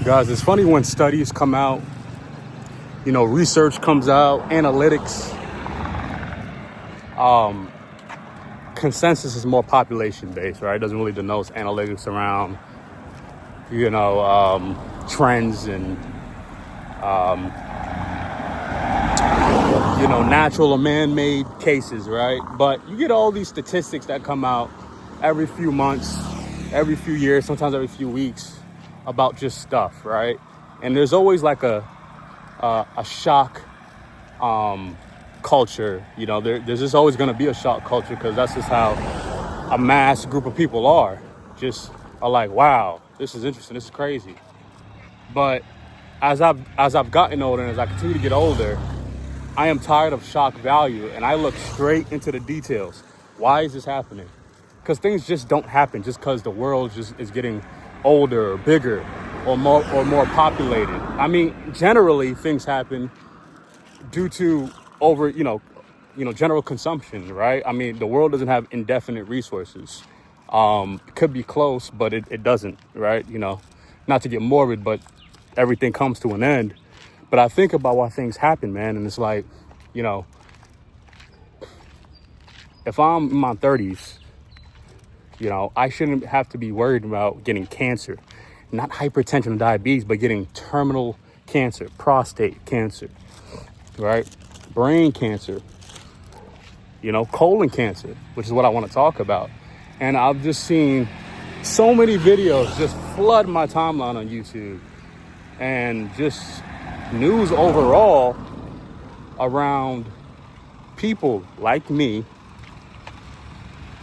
guys, it's funny when studies come out, research comes out, analytics. Consensus is more population based, right? It doesn't really denote analytics around, trends and, natural or man-made cases, right? But you get all these statistics that come out every few months, every few years, sometimes every few weeks about just stuff, right? And there's always like a shock culture. There's just always going to be a shock culture because that's just how a mass group of people are like, wow, this is interesting, this is crazy. But as I've gotten older and as I continue to get older, I am tired of shock value and I look straight into the details. Why is this happening? Because things just don't happen just because the world just is getting older or bigger or more populated. I mean, generally things happen due to general consumption, right? I mean, the world doesn't have indefinite resources. It could be close, but it doesn't, right? Not to get morbid, but everything comes to an end. But I think about why things happen, man. And it's like, if I'm in my 30s, I shouldn't have to be worried about getting cancer, not hypertension or diabetes, but getting terminal cancer, prostate cancer, right? Brain cancer, colon cancer, which is what I want to talk about. And I've just seen so many videos just flood my timeline on YouTube and just news overall around people like me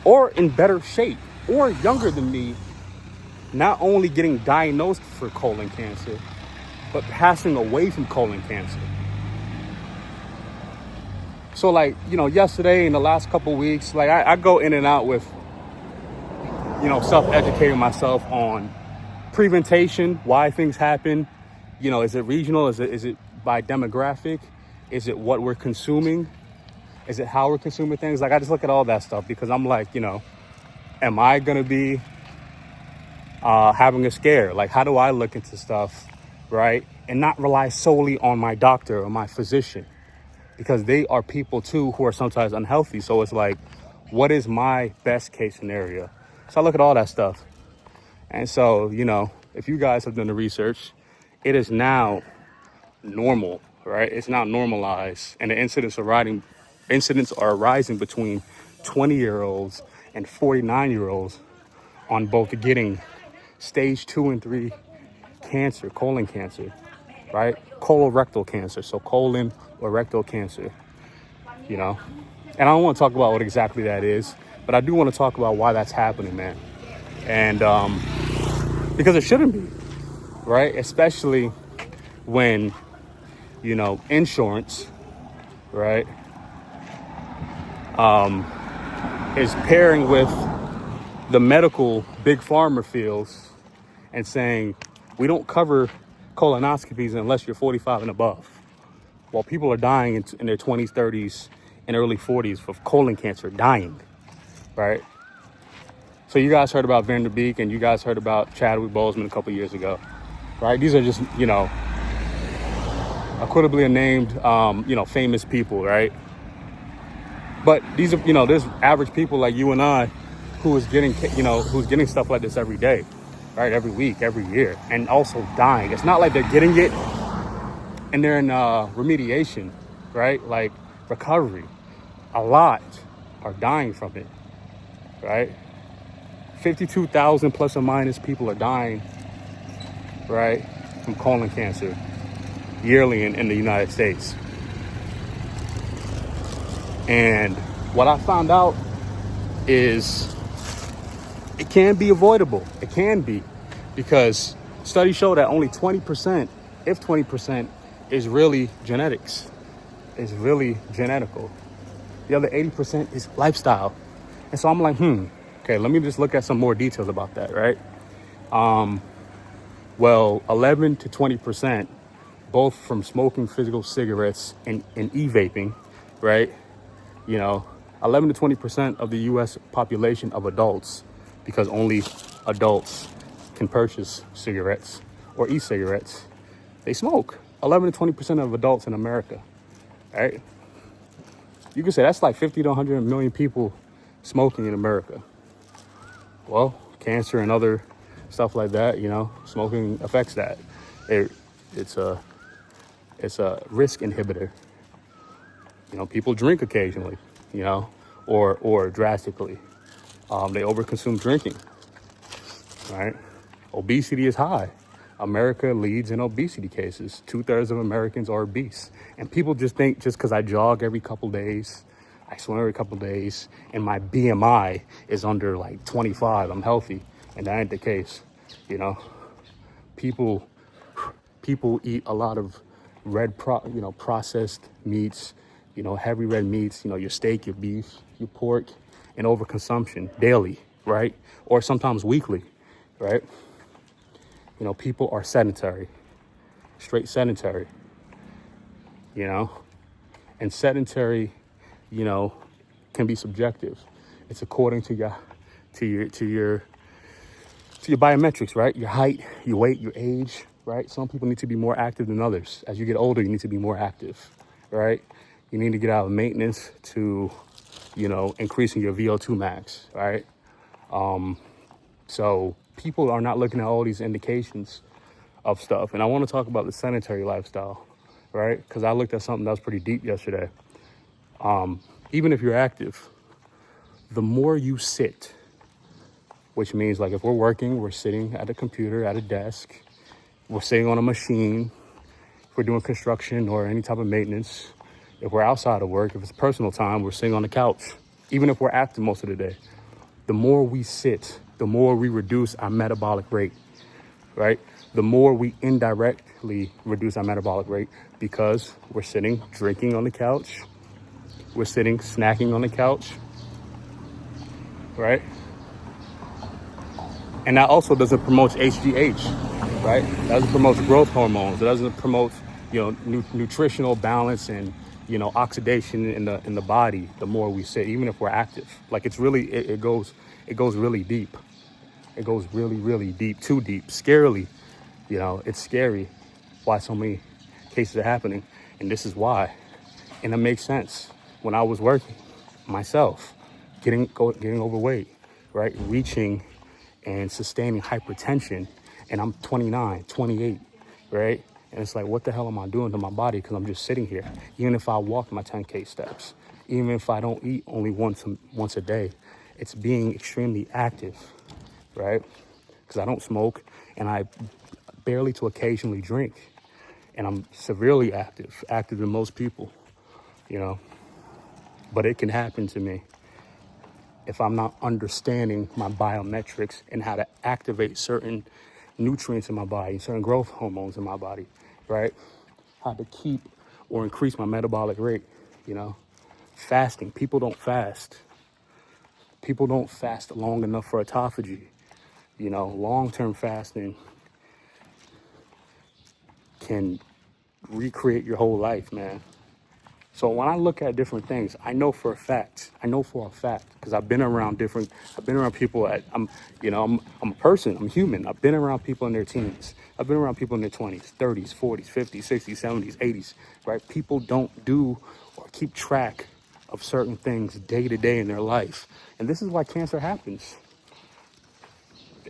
or in better shape or younger than me, not only getting diagnosed for colon cancer, but passing away from colon cancer. So yesterday and the last couple of weeks, I go in and out with, self-educating myself on preventation, why things happen. Is it regional? Is it by demographic? Is it what we're consuming? Is it how we're consuming things? I just look at all that stuff because I'm like, am I going to be having a scare? How do I look into stuff, right? And not rely solely on my doctor or my physician because they are people too who are sometimes unhealthy. So it's like, what is my best case scenario? So I look at all that stuff. And so, if you guys have done the research, it is now normal, right? It's now normalized. And the incidents are rising between 20-year-olds and 49-year-olds on both getting stage 2 and 3 cancer, colon cancer, right? Colorectal cancer, so colon or rectal cancer, And I don't want to talk about what exactly that is, but I do want to talk about why that's happening, man. And because it shouldn't be, right? Especially when, insurance, right, is pairing with the medical big pharma fields and saying, we don't cover colonoscopies unless you're 45 and above. While people are dying in their 20s, 30s, and early 40s of colon cancer, dying, right? So you guys heard about Vanderbeek and you guys heard about Chadwick Boseman a couple years ago, right? These are just, equitably named, famous people, right? But these are, there's average people like you and I who is getting, who's getting stuff like this every day, right? Every week, every year, and also dying. It's not like they're getting it and they're in remediation, right? Like recovery. A lot are dying from it, right? 52,000 plus or minus people are dying, right, from colon cancer yearly in the United States. And what I found out is it can be avoidable. It can be, because studies show that only 20%, if 20%, is really genetics, is really genetical. The other 80% is lifestyle. And so I'm like, okay, let me just look at some more details about that, right? 11 to 20%, both from smoking physical cigarettes and e-vaping, right? 11 to 20% of the U.S. population of adults, because only adults can purchase cigarettes or e-cigarettes, they smoke. 11 to 20% of adults in America, right? You could say that's like 50 to 100 million people smoking in America. Well, cancer and other stuff like that, smoking affects that. It's a risk inhibitor. People drink occasionally, or drastically. They overconsume drinking, right? Obesity is high. America leads in obesity cases. 2/3 of Americans are obese. And people just think just because I jog every couple days, I swim every couple days, and my BMI is under like 25, I'm healthy. And that ain't the case, People eat a lot of processed meats, heavy red meats, your steak, your beef, your pork, and overconsumption daily, right? Or sometimes weekly, right? People are sedentary, straight sedentary, and sedentary, can be subjective. It's according to your biometrics, right? Your height, your weight, your age, right? Some people need to be more active than others. As you get older, you need to be more active, right? You need to get out of maintenance to, increasing your VO2 max, right? So people are not looking at all these indications of stuff. And I want to talk about the sedentary lifestyle, right? Because I looked at something that was pretty deep yesterday. Even if you're active, the more you sit, which means like if we're working, we're sitting at a computer, at a desk, we're sitting on a machine, if we're doing construction or any type of maintenance, if we're outside of work, if it's personal time, we're sitting on the couch, even if we're active most of the day. The more we sit, the more we reduce our metabolic rate, right? The more we indirectly reduce our metabolic rate because we're sitting, drinking on the couch, we're sitting, snacking on the couch, right? And that also doesn't promote HGH, right? That doesn't promote growth hormones. It doesn't promote, nutritional balance and, oxidation in the body. The more we sit, even if we're active, like it's really, it goes really deep. It goes really, really deep, too deep, scarily. It's scary why so many cases are happening. And this is why. And it makes sense. When I was working myself, getting overweight, right? Reaching and sustaining hypertension. And I'm 29, 28, right? And it's like, what the hell am I doing to my body? Because I'm just sitting here. Even if I walk my 10K steps, even if I don't eat only once a day, it's being extremely active, right? Because I don't smoke and I barely to occasionally drink. And I'm severely active than most people, But it can happen to me if I'm not understanding my biometrics and how to activate certain nutrients in my body, certain growth hormones in my body, right? How to keep or increase my metabolic rate, Fasting. People don't fast. People don't fast long enough for autophagy. Long-term fasting can recreate your whole life, man. So when I look at different things, I know for a fact, because I've been around people I'm a person, I'm human. I've been around people in their teens. I've been around people in their 20s, 30s, 40s, 50s, 60s, 70s, 80s, right? People don't do or keep track of certain things day to day in their life. And this is why cancer happens.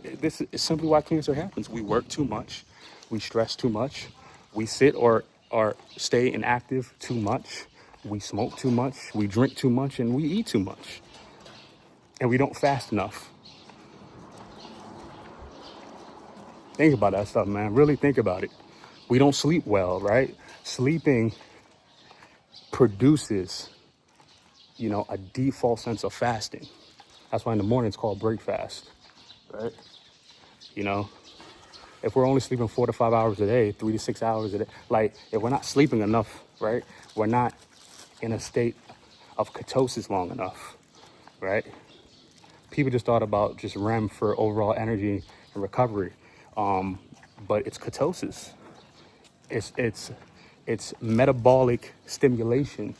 This is simply why cancer happens. We work too much. We stress too much. We sit or stay inactive too much. We smoke too much, we drink too much, and we eat too much. And we don't fast enough. Think about that stuff, man. Really think about it. We don't sleep well, right? Sleeping produces, a default sense of fasting. That's why in the morning it's called break fast, right? If we're only sleeping 4 to 5 hours a day, 3 to 6 hours a day, like if we're not sleeping enough, right? We're not in a state of ketosis long enough, right? People just thought about just REM for overall energy and recovery, but it's ketosis. It's metabolic stimulation.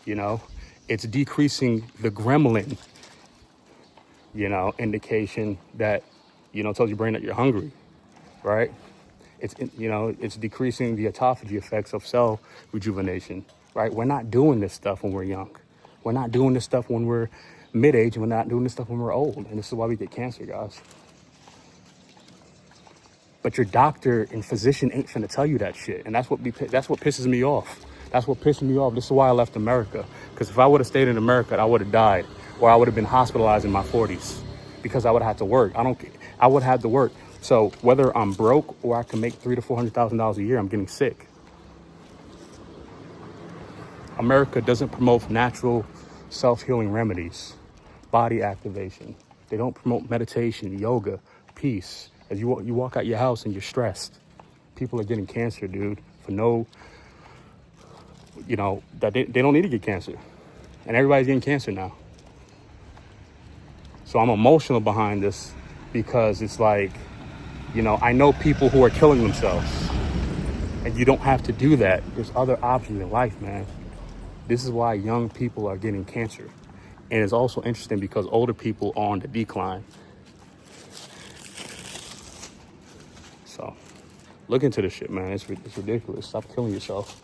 It's decreasing the gremlin, indication that tells your brain that you're hungry, right? It's decreasing the autophagy effects of cell rejuvenation, right? We're not doing this stuff when we're young. We're not doing this stuff when we're mid-age, and we're not doing this stuff when we're old. And this is why we get cancer, guys. But your doctor and physician ain't finna tell you that shit. And that's what pisses me off. That's what pissed me off. This is why I left America. Because if I would have stayed in America, I would have died. Or I would have been hospitalized in my 40s. Because I would have had to work. I would have to work. So whether I'm broke or I can make $300,000 to $400,000 a year, I'm getting sick. America doesn't promote natural self-healing remedies, body activation. They don't promote meditation, yoga, peace. As you walk out your house and you're stressed, people are getting cancer, dude, for that they don't need to get cancer. And everybody's getting cancer now. So I'm emotional behind this because it's like, I know people who are killing themselves. And you don't have to do that. There's other options in life, man. This is why young people are getting cancer. And it's also interesting because older people are on the decline. So look into this shit, man. It's ridiculous. Stop killing yourself.